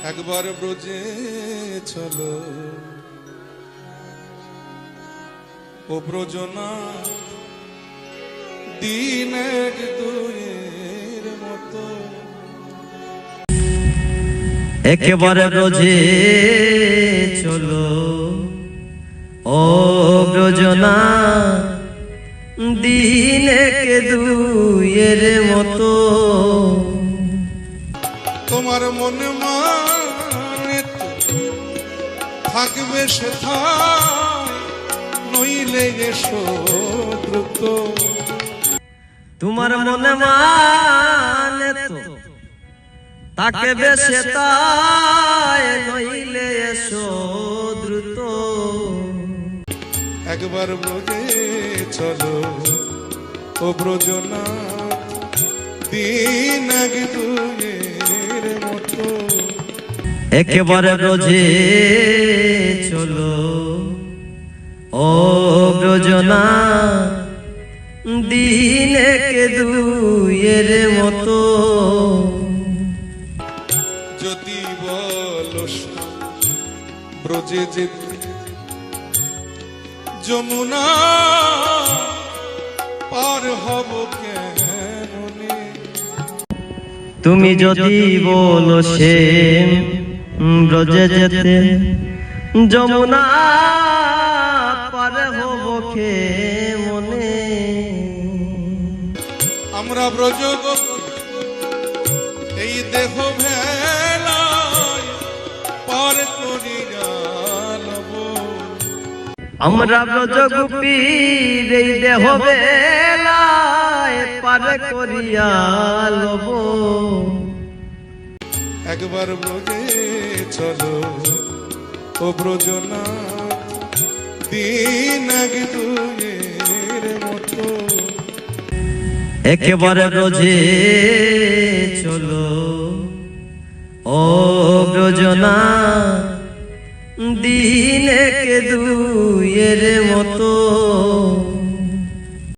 একবার ব্রজে চলো ও ব্রজনা দিন এক দুয়ের মতো একবার ব্রজে চলো ও ব্রজনা দিন এক দুয়ের মতো তোমার মনে মানে থাকবে সেথায় নইলে এসো দ্রুত তোমার মনে মানে তো তাকে বেশে তাই নইলে এসো দ্রুত একবার ব্রজে চলো ও ব্রজনা দিন এক দুয়ের মতো একবার ব্রজে চলো ও ব্রজনা দিন এক দুয়ের মতো যদি বলো ব্রজে যেতে যমুনা পার হব কেমনে তুমি যদি বলো সে ব্রজে যেতে যমুনা পার হব কেমনে আমরা ব্রজ এই দেহ ভেলায় পার করিয়া লব আমরা ব্রজ গোপীর এই দেহ বেলায় পার করিয়া লব একবার ব্রজে চলো ও ব্রজনা দিন এক দুয়ের মতো একবার ব্রজে চলো ও ব্রজনা দিন এক দুয়ের মতো